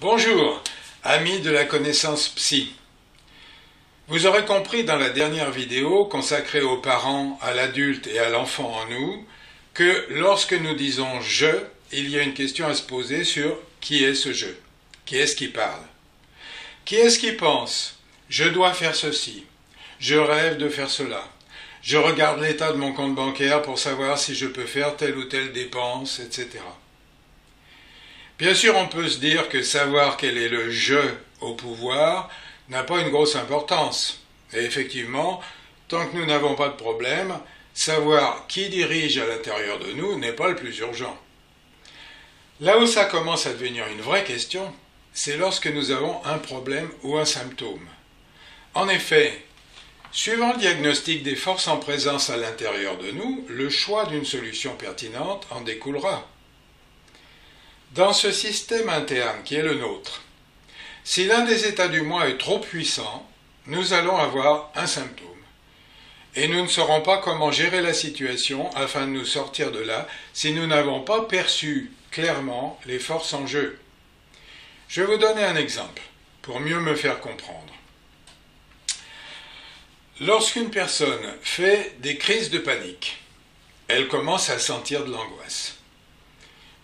Bonjour, amis de la connaissance psy. Vous aurez compris dans la dernière vidéo consacrée aux parents, à l'adulte et à l'enfant en nous, que lorsque nous disons « je », il y a une question à se poser sur qui est ce « je ». Qui est-ce qui parle? Qui est-ce qui pense « je dois faire ceci »,« je rêve de faire cela », « je regarde l'état de mon compte bancaire pour savoir si je peux faire telle ou telle dépense », etc. Bien sûr, on peut se dire que savoir quel est le « je » au pouvoir n'a pas une grosse importance. Et effectivement, tant que nous n'avons pas de problème, savoir qui dirige à l'intérieur de nous n'est pas le plus urgent. Là où ça commence à devenir une vraie question, c'est lorsque nous avons un problème ou un symptôme. En effet, suivant le diagnostic des forces en présence à l'intérieur de nous, le choix d'une solution pertinente en découlera. Dans ce système interne qui est le nôtre, si l'un des états du moi est trop puissant, nous allons avoir un symptôme. Et nous ne saurons pas comment gérer la situation afin de nous sortir de là si nous n'avons pas perçu clairement les forces en jeu. Je vais vous donner un exemple pour mieux me faire comprendre. Lorsqu'une personne fait des crises de panique, elle commence à sentir de l'angoisse.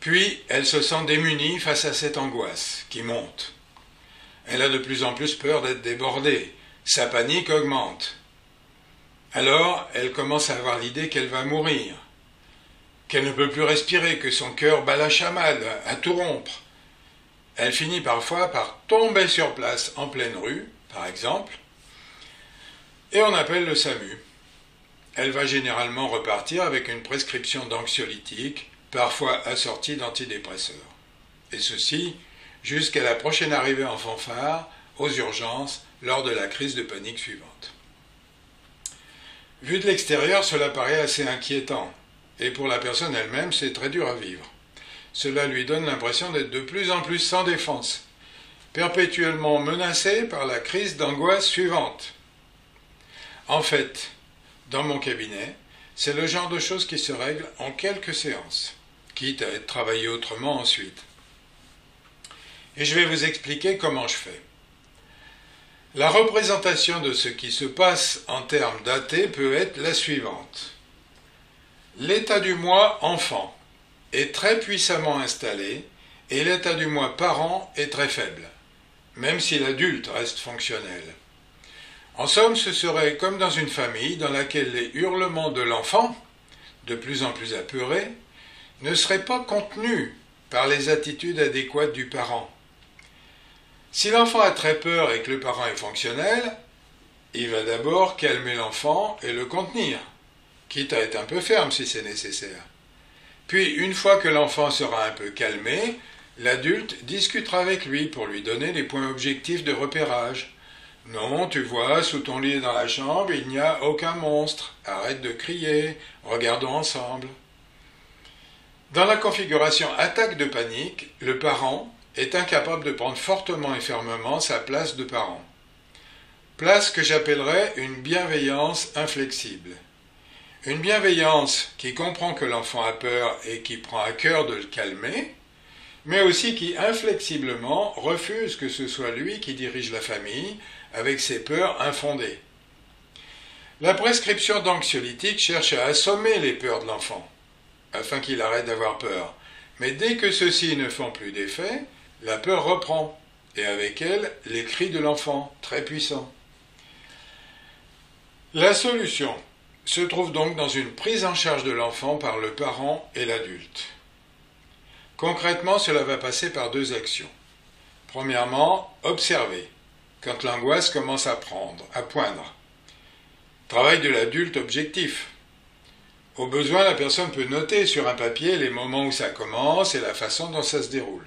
Puis, elle se sent démunie face à cette angoisse qui monte. Elle a de plus en plus peur d'être débordée. Sa panique augmente. Alors, elle commence à avoir l'idée qu'elle va mourir, qu'elle ne peut plus respirer, que son cœur bat la chamade, à tout rompre. Elle finit parfois par tomber sur place en pleine rue, par exemple, et on appelle le SAMU. Elle va généralement repartir avec une prescription d'anxiolytiques, parfois assortie d'antidépresseurs. Et ceci jusqu'à la prochaine arrivée en fanfare aux urgences lors de la crise de panique suivante. Vu de l'extérieur, cela paraît assez inquiétant, et pour la personne elle-même, c'est très dur à vivre. Cela lui donne l'impression d'être de plus en plus sans défense, perpétuellement menacée par la crise d'angoisse suivante. En fait, dans mon cabinet, c'est le genre de choses qui se règlent en quelques séances, quitte à être travaillé autrement ensuite. Et je vais vous expliquer comment je fais. La représentation de ce qui se passe en termes datés peut être la suivante. L'état du moi enfant est très puissamment installé et l'état du moi parent est très faible, même si l'adulte reste fonctionnel. En somme, ce serait comme dans une famille dans laquelle les hurlements de l'enfant, de plus en plus apeurés, ne seraient pas contenus par les attitudes adéquates du parent. Si l'enfant a très peur et que le parent est fonctionnel, il va d'abord calmer l'enfant et le contenir, quitte à être un peu ferme si c'est nécessaire. Puis, une fois que l'enfant sera un peu calmé, l'adulte discutera avec lui pour lui donner les points objectifs de repérage. Non, tu vois, sous ton lit dans la chambre, il n'y a aucun monstre. Arrête de crier, regardons ensemble. Dans la configuration attaque de panique, le parent est incapable de prendre fortement et fermement sa place de parent. Place que j'appellerais une bienveillance inflexible. Une bienveillance qui comprend que l'enfant a peur et qui prend à cœur de le calmer, mais aussi qui inflexiblement refuse que ce soit lui qui dirige la famille avec ses peurs infondées. La prescription d'anxiolytiques cherche à assommer les peurs de l'enfant, afin qu'il arrête d'avoir peur. Mais dès que ceux-ci ne font plus d'effet, la peur reprend, et avec elle, les cris de l'enfant, très puissants. La solution se trouve donc dans une prise en charge de l'enfant par le parent et l'adulte. Concrètement, cela va passer par deux actions. Premièrement, observer, quand l'angoisse commence à poindre. Travail de l'adulte objectif. Au besoin, la personne peut noter sur un papier les moments où ça commence et la façon dont ça se déroule.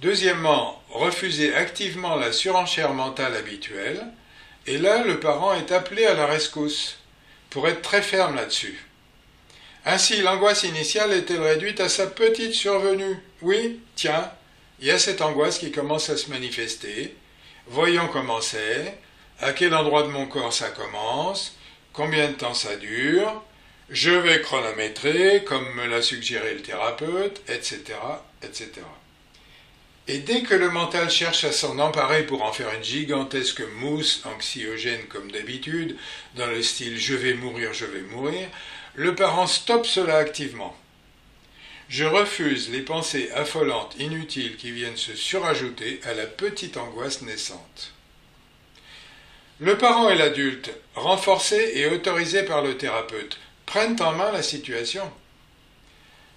Deuxièmement, refuser activement la surenchère mentale habituelle, et là, le parent est appelé à la rescousse, pour être très ferme là-dessus. Ainsi, l'angoisse initiale est-elle réduite à sa petite survenue? Oui, tiens, il y a cette angoisse qui commence à se manifester. Voyons comment c'est, à quel endroit de mon corps ça commence, combien de temps ça dure, je vais chronométrer, comme me l'a suggéré le thérapeute, etc., etc. Et dès que le mental cherche à s'en emparer pour en faire une gigantesque mousse anxiogène comme d'habitude, dans le style je vais mourir, le parent stoppe cela activement. Je refuse les pensées affolantes, inutiles qui viennent se surajouter à la petite angoisse naissante. Le parent et l'adulte, renforcés et autorisés par le thérapeute, prennent en main la situation.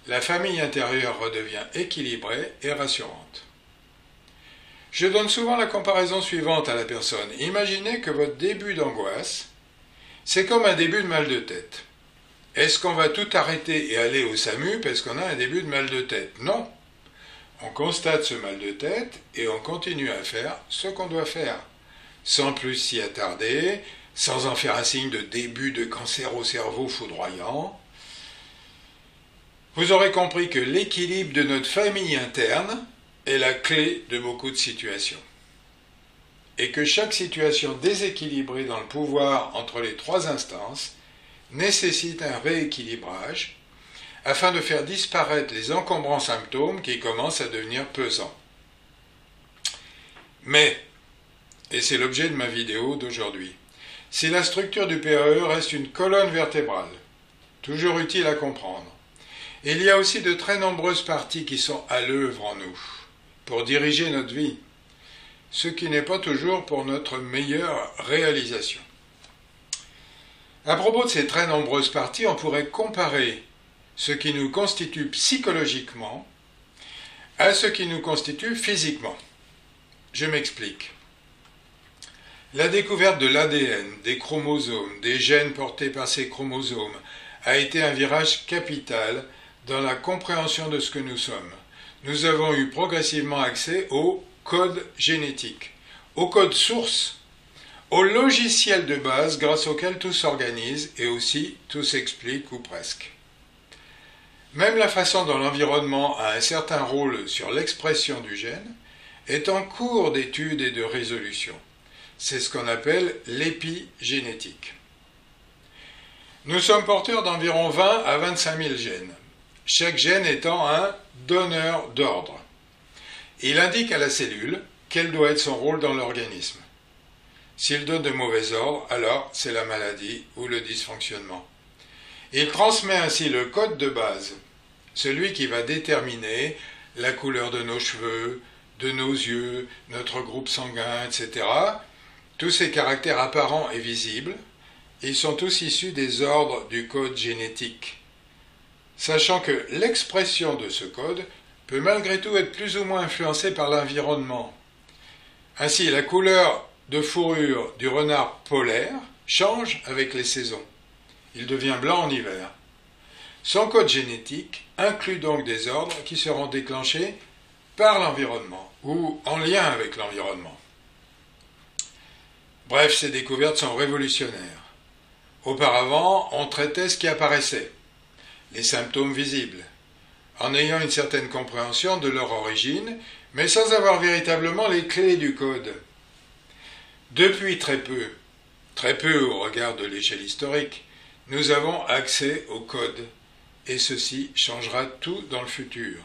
La famille intérieure redevient équilibrée et rassurante. Je donne souvent la comparaison suivante à la personne. Imaginez que votre début d'angoisse, c'est comme un début de mal de tête. Est-ce qu'on va tout arrêter et aller au SAMU parce qu'on a un début de mal de tête? Non. On constate ce mal de tête et on continue à faire ce qu'on doit faire, sans plus s'y attarder, sans en faire un signe de début de cancer au cerveau foudroyant. Vous aurez compris que l'équilibre de notre famille interne est la clé de beaucoup de situations. Et que chaque situation déséquilibrée dans le pouvoir entre les trois instances nécessite un rééquilibrage afin de faire disparaître les encombrants symptômes qui commencent à devenir pesants. Mais, et c'est l'objet de ma vidéo d'aujourd'hui, si la structure du PAE reste une colonne vertébrale, toujours utile à comprendre, il y a aussi de très nombreuses parties qui sont à l'œuvre en nous, pour diriger notre vie, ce qui n'est pas toujours pour notre meilleure réalisation. À propos de ces très nombreuses parties, on pourrait comparer ce qui nous constitue psychologiquement à ce qui nous constitue physiquement. Je m'explique. La découverte de l'ADN, des chromosomes, des gènes portés par ces chromosomes a été un virage capital dans la compréhension de ce que nous sommes. Nous avons eu progressivement accès au code génétique, au code source, au logiciel de base grâce auquel tout s'organise et aussi tout s'explique ou presque. Même la façon dont l'environnement a un certain rôle sur l'expression du gène est en cours d'étude et de résolution. C'est ce qu'on appelle l'épigénétique. Nous sommes porteurs d'environ 20 à 25 000 gènes, chaque gène étant un donneur d'ordre. Il indique à la cellule quel doit être son rôle dans l'organisme. S'il donne de mauvais ordres, alors c'est la maladie ou le dysfonctionnement. Il transmet ainsi le code de base, celui qui va déterminer la couleur de nos cheveux, de nos yeux, notre groupe sanguin, etc. Tous ces caractères apparents et visibles, ils sont tous issus des ordres du code génétique, sachant que l'expression de ce code peut malgré tout être plus ou moins influencée par l'environnement. Ainsi, la couleur de fourrure du renard polaire change avec les saisons. Il devient blanc en hiver. Son code génétique inclut donc des ordres qui seront déclenchés par l'environnement ou en lien avec l'environnement. Bref, ces découvertes sont révolutionnaires. Auparavant, on traitait ce qui apparaissait, les symptômes visibles, en ayant une certaine compréhension de leur origine, mais sans avoir véritablement les clés du code. Depuis très peu au regard de l'échelle historique, nous avons accès au code, et ceci changera tout dans le futur.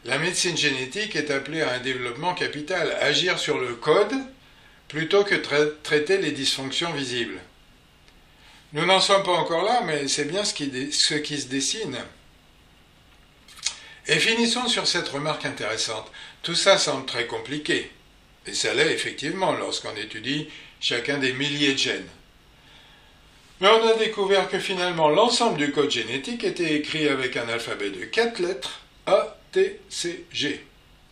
La médecine génétique est appelée à un développement capital, agir sur le code plutôt que traiter les dysfonctions visibles. Nous n'en sommes pas encore là, mais c'est bien ce qui se dessine. Et finissons sur cette remarque intéressante. Tout ça semble très compliqué, et ça l'est effectivement lorsqu'on étudie chacun des milliers de gènes. Mais on a découvert que finalement l'ensemble du code génétique était écrit avec un alphabet de 4 lettres, A, T, C, G.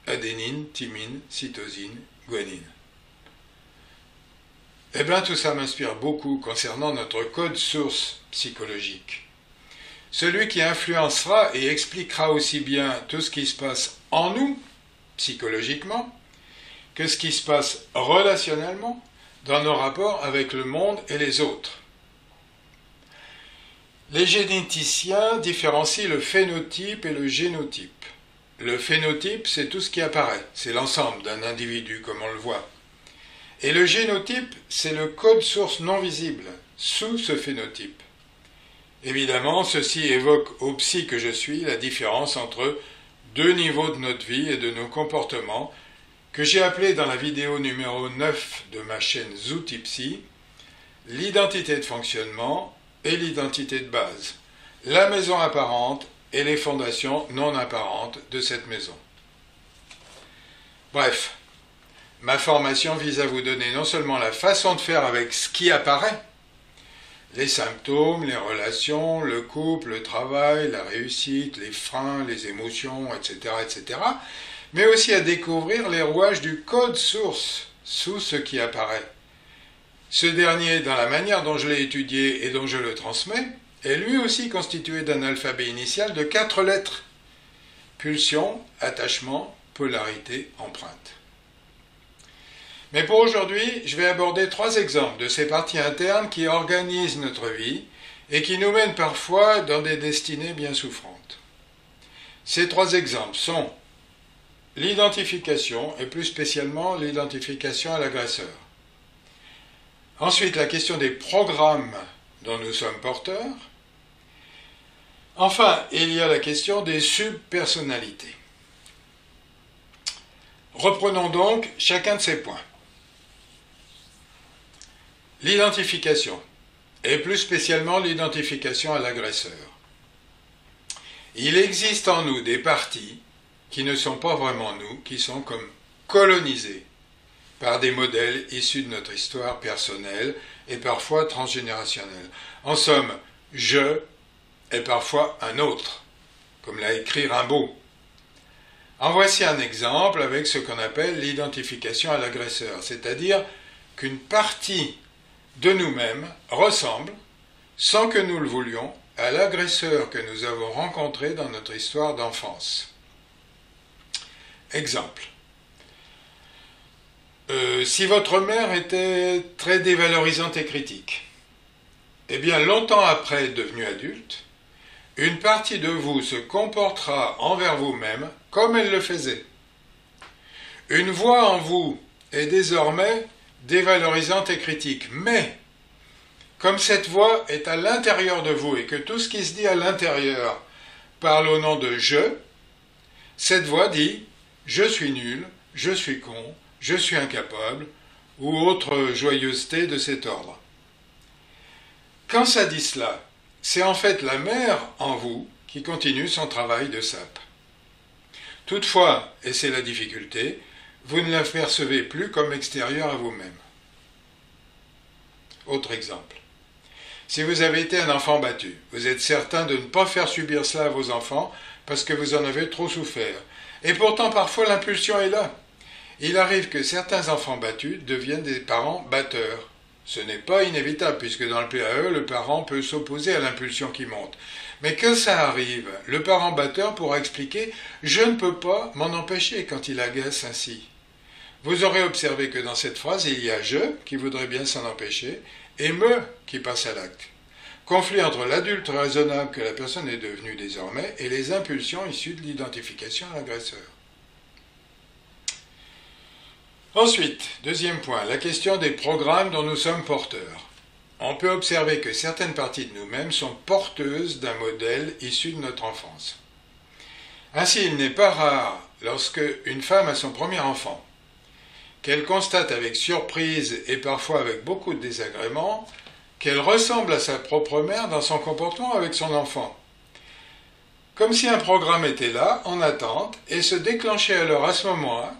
Adénine, thymine, cytosine, guanine. Eh bien, tout ça m'inspire beaucoup concernant notre code source psychologique. Celui qui influencera et expliquera aussi bien tout ce qui se passe en nous, psychologiquement, que ce qui se passe relationnellement dans nos rapports avec le monde et les autres. Les généticiens différencient le phénotype et le génotype. Le phénotype, c'est tout ce qui apparaît, c'est l'ensemble d'un individu comme on le voit. Et le génotype, c'est le code source non visible, sous ce phénotype. Évidemment, ceci évoque au psy que je suis la différence entre deux niveaux de notre vie et de nos comportements que j'ai appelé dans la vidéo numéro 9 de ma chaîne Zootipsy l'identité de fonctionnement et l'identité de base, la maison apparente et les fondations non apparentes de cette maison. Bref, ma formation vise à vous donner non seulement la façon de faire avec ce qui apparaît, les symptômes, les relations, le couple, le travail, la réussite, les freins, les émotions, etc., etc., mais aussi à découvrir les rouages du code source sous ce qui apparaît. Ce dernier, dans la manière dont je l'ai étudié et dont je le transmets, est lui aussi constitué d'un alphabet initial de 4 lettres. Pulsion, attachement, polarité, empreinte. Mais pour aujourd'hui, je vais aborder 3 exemples de ces parties internes qui organisent notre vie et qui nous mènent parfois dans des destinées bien souffrantes. Ces 3 exemples sont l'identification, et plus spécialement l'identification à l'agresseur. Ensuite, la question des programmes dont nous sommes porteurs. Enfin, il y a la question des subpersonnalités. Reprenons donc chacun de ces points. L'identification, et plus spécialement l'identification à l'agresseur. Il existe en nous des parties qui ne sont pas vraiment nous, qui sont comme colonisées par des modèles issus de notre histoire personnelle et parfois transgénérationnelle. En somme, je est parfois un autre, comme l'a écrit Rimbaud. En voici un exemple avec ce qu'on appelle l'identification à l'agresseur, c'est-à-dire qu'une partie de nous-mêmes ressemble, sans que nous le voulions, à l'agresseur que nous avons rencontré dans notre histoire d'enfance. Exemple. Si votre mère était très dévalorisante et critique, eh bien longtemps après devenue adulte, une partie de vous se comportera envers vous-même comme elle le faisait. Une voix en vous est désormais dévalorisante et critique, mais comme cette voix est à l'intérieur de vous et que tout ce qui se dit à l'intérieur parle au nom de « je », cette voix dit « je suis nul, je suis con, je suis incapable » ou autre joyeuseté de cet ordre. Quand ça dit cela, c'est en fait la mère en vous qui continue son travail de sape. Toutefois, et c'est la difficulté, vous ne la percevez plus comme extérieure à vous-même. Autre exemple. Si vous avez été un enfant battu, vous êtes certain de ne pas faire subir cela à vos enfants parce que vous en avez trop souffert. Et pourtant, parfois, l'impulsion est là. Il arrive que certains enfants battus deviennent des parents batteurs. Ce n'est pas inévitable, puisque dans le PAE, le parent peut s'opposer à l'impulsion qui monte. Mais que ça arrive, le parent batteur pourra expliquer « je ne peux pas m'en empêcher quand il agace ainsi ». Vous aurez observé que dans cette phrase, il y a « je » qui voudrait bien s'en empêcher et « me » qui passe à l'acte. Conflit entre l'adulte raisonnable que la personne est devenue désormais et les impulsions issues de l'identification à l'agresseur. Ensuite, deuxième point, la question des programmes dont nous sommes porteurs. On peut observer que certaines parties de nous-mêmes sont porteuses d'un modèle issu de notre enfance. Ainsi, il n'est pas rare, lorsque une femme a son premier enfant, qu'elle constate avec surprise et parfois avec beaucoup de désagrément qu'elle ressemble à sa propre mère dans son comportement avec son enfant. Comme si un programme était là, en attente, et se déclenchait alors à ce moment-là,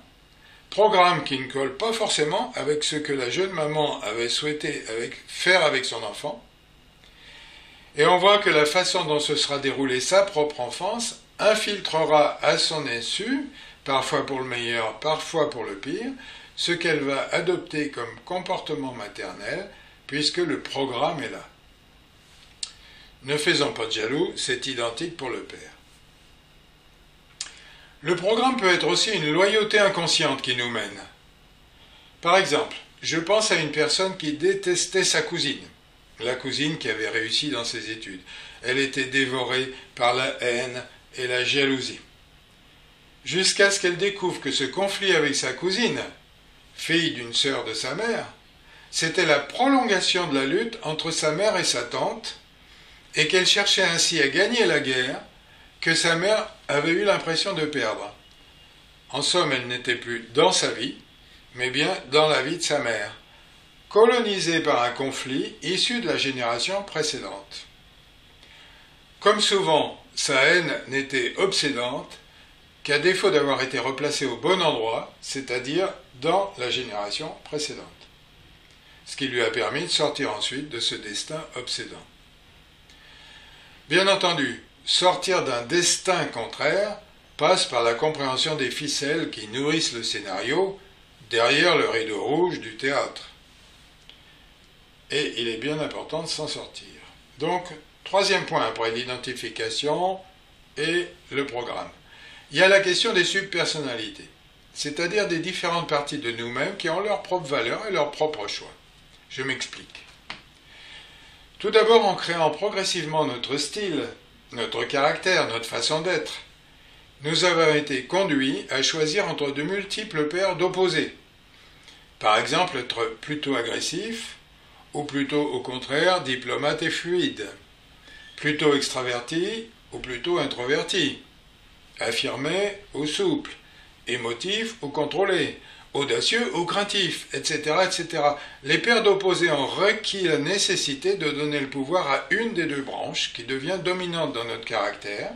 programme qui ne colle pas forcément avec ce que la jeune maman avait souhaité faire avec son enfant. Et on voit que la façon dont se sera déroulée sa propre enfance infiltrera à son insu, parfois pour le meilleur, parfois pour le pire, ce qu'elle va adopter comme comportement maternel, puisque le programme est là. Ne faisons pas de jaloux, c'est identique pour le père. Le programme peut être aussi une loyauté inconsciente qui nous mène. Par exemple, je pense à une personne qui détestait sa cousine, la cousine qui avait réussi dans ses études. Elle était dévorée par la haine et la jalousie. Jusqu'à ce qu'elle découvre que ce conflit avec sa cousine, fille d'une sœur de sa mère, c'était la prolongation de la lutte entre sa mère et sa tante, et qu'elle cherchait ainsi à gagner la guerre que sa mère avait eu l'impression de perdre. En somme, elle n'était plus dans sa vie, mais bien dans la vie de sa mère, colonisée par un conflit issu de la génération précédente. Comme souvent, sa haine n'était obsédante qu'à défaut d'avoir été replacée au bon endroit, c'est-à-dire dans la génération précédente, ce qui lui a permis de sortir ensuite de ce destin obsédant. Bien entendu, sortir d'un destin contraire passe par la compréhension des ficelles qui nourrissent le scénario derrière le rideau rouge du théâtre. Et il est bien important de s'en sortir. Donc, troisième point après l'identification et le programme. Il y a la question des subpersonnalités, c'est-à-dire des différentes parties de nous-mêmes qui ont leur propre valeur et leur propre choix. Je m'explique. Tout d'abord en créant progressivement notre style, notre caractère, notre façon d'être, nous avons été conduits à choisir entre de multiples paires d'opposés. Par exemple, être plutôt agressif, ou plutôt au contraire diplomate et fluide, plutôt extraverti ou plutôt introverti, affirmé ou souple, émotif ou contrôlé, audacieux ou craintif, etc., etc. Les paires d'opposés ont requis la nécessité de donner le pouvoir à une des deux branches qui devient dominante dans notre caractère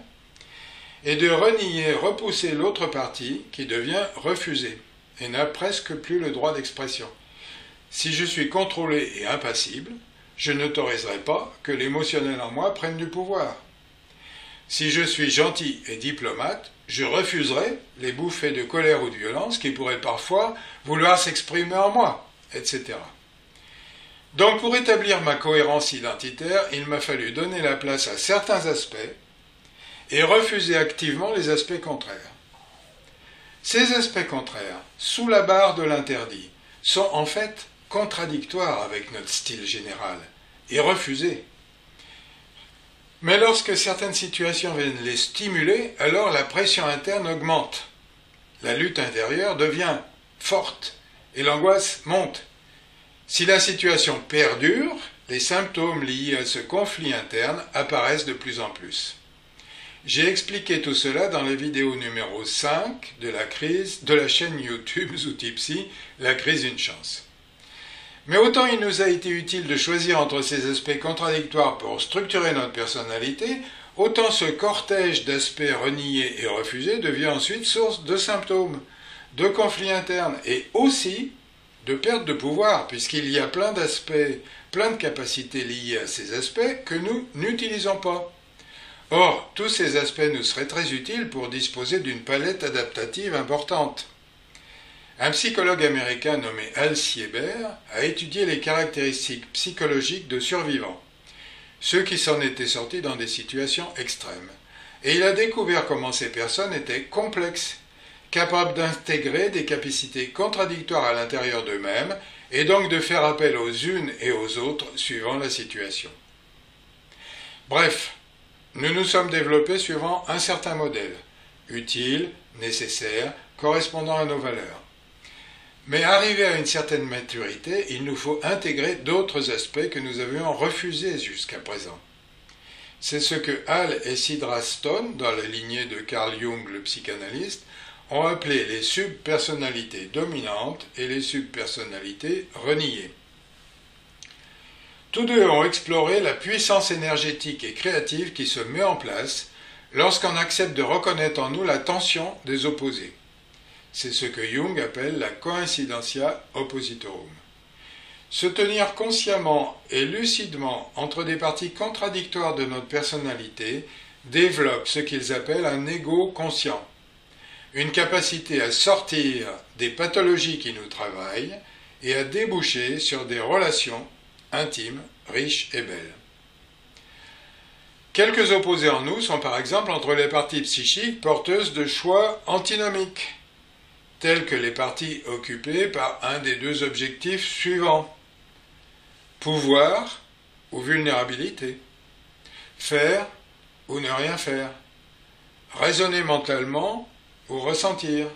et de renier, repousser l'autre partie qui devient refusée et n'a presque plus le droit d'expression. Si je suis contrôlé et impassible, je n'autoriserai pas que l'émotionnel en moi prenne du pouvoir. Si je suis gentil et diplomate, je refuserai les bouffées de colère ou de violence qui pourraient parfois vouloir s'exprimer en moi, etc. Donc pour établir ma cohérence identitaire, il m'a fallu donner la place à certains aspects et refuser activement les aspects contraires. Ces aspects contraires, sous la barre de l'interdit, sont en fait contradictoires avec notre style général et refusés. Mais lorsque certaines situations viennent les stimuler, alors la pression interne augmente. La lutte intérieure devient forte et l'angoisse monte. Si la situation perdure, les symptômes liés à ce conflit interne apparaissent de plus en plus. J'ai expliqué tout cela dans la vidéo numéro 5 de la chaîne YouTube Zootipsy, La crise d'une chance. Mais autant il nous a été utile de choisir entre ces aspects contradictoires pour structurer notre personnalité, autant ce cortège d'aspects reniés et refusés devient ensuite source de symptômes, de conflits internes et aussi de perte de pouvoir, puisqu'il y a plein d'aspects, plein de capacités liées à ces aspects que nous n'utilisons pas. Or, tous ces aspects nous seraient très utiles pour disposer d'une palette adaptative importante. Un psychologue américain nommé Hal Sieber a étudié les caractéristiques psychologiques de survivants, ceux qui s'en étaient sortis dans des situations extrêmes. Et il a découvert comment ces personnes étaient complexes, capables d'intégrer des capacités contradictoires à l'intérieur d'eux-mêmes et donc de faire appel aux unes et aux autres suivant la situation. Bref, nous nous sommes développés suivant un certain modèle, utile, nécessaire, correspondant à nos valeurs. Mais arrivé à une certaine maturité, il nous faut intégrer d'autres aspects que nous avions refusés jusqu'à présent. C'est ce que Hall et Sidra Stone, dans la lignée de Carl Jung, le psychanalyste, ont appelé les subpersonnalités dominantes et les subpersonnalités reniées. Tous deux ont exploré la puissance énergétique et créative qui se met en place lorsqu'on accepte de reconnaître en nous la tension des opposés. C'est ce que Jung appelle la coincidentia oppositorum. Se tenir consciemment et lucidement entre des parties contradictoires de notre personnalité développe ce qu'ils appellent un ego conscient, une capacité à sortir des pathologies qui nous travaillent et à déboucher sur des relations intimes, riches et belles. Quelques opposés en nous sont par exemple entre les parties psychiques porteuses de choix antinomiques, telles que les parties occupées par un des deux objectifs suivants: pouvoir ou vulnérabilité, faire ou ne rien faire, raisonner mentalement ou ressentir,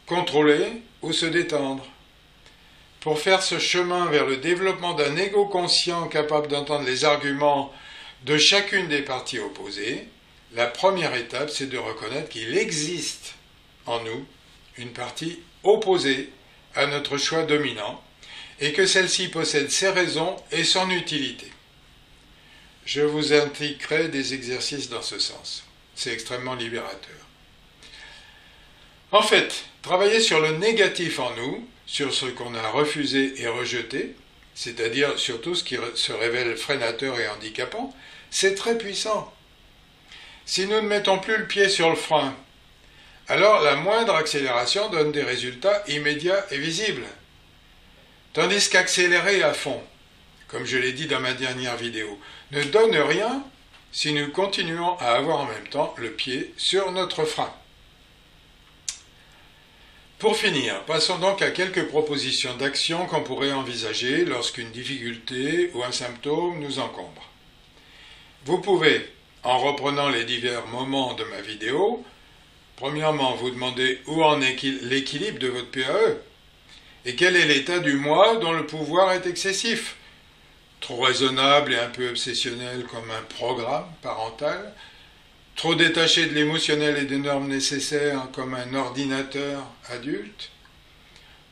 contrôler ou se détendre. Pour faire ce chemin vers le développement d'un ego conscient capable d'entendre les arguments de chacune des parties opposées, la première étape, c'est de reconnaître qu'il existe en nous une partie opposée à notre choix dominant, et que celle-ci possède ses raisons et son utilité. Je vous indiquerai des exercices dans ce sens. C'est extrêmement libérateur. En fait, travailler sur le négatif en nous, sur ce qu'on a refusé et rejeté, c'est-à-dire sur tout ce qui se révèle freinateur et handicapant, c'est très puissant. Si nous ne mettons plus le pied sur le frein, alors la moindre accélération donne des résultats immédiats et visibles. Tandis qu'accélérer à fond, comme je l'ai dit dans ma dernière vidéo, ne donne rien si nous continuons à avoir en même temps le pied sur notre frein. Pour finir, passons donc à quelques propositions d'action qu'on pourrait envisager lorsqu'une difficulté ou un symptôme nous encombre. Vous pouvez, en reprenant les divers moments de ma vidéo, premièrement vous demander où en est l'équilibre de votre PAE et quel est l'état du moi dont le pouvoir est excessif, trop raisonnable et un peu obsessionnel comme un programme parental, trop détaché de l'émotionnel et des normes nécessaires comme un ordinateur adulte,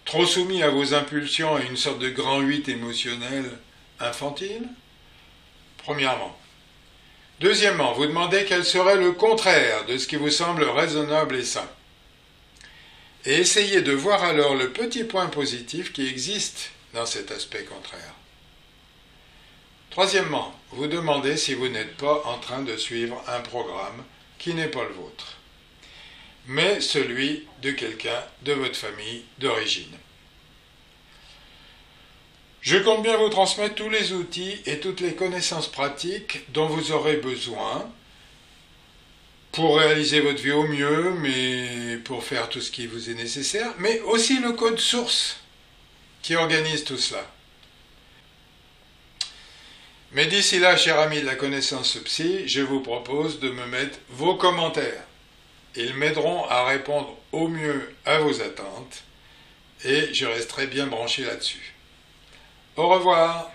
trop soumis à vos impulsions et une sorte de grand 8 émotionnel infantile, premièrement. Deuxièmement, vous demandez quel serait le contraire de ce qui vous semble raisonnable et sain. Et essayez de voir alors le petit point positif qui existe dans cet aspect contraire. Troisièmement, vous demandez si vous n'êtes pas en train de suivre un programme qui n'est pas le vôtre, mais celui de quelqu'un de votre famille d'origine. Je compte bien vous transmettre tous les outils et toutes les connaissances pratiques dont vous aurez besoin pour réaliser votre vie au mieux, mais pour faire tout ce qui vous est nécessaire, mais aussi le code source qui organise tout cela. Mais d'ici là, cher ami de la connaissance psy, je vous propose de me mettre vos commentaires. Ils m'aideront à répondre au mieux à vos attentes et je resterai bien branché là-dessus. Au revoir.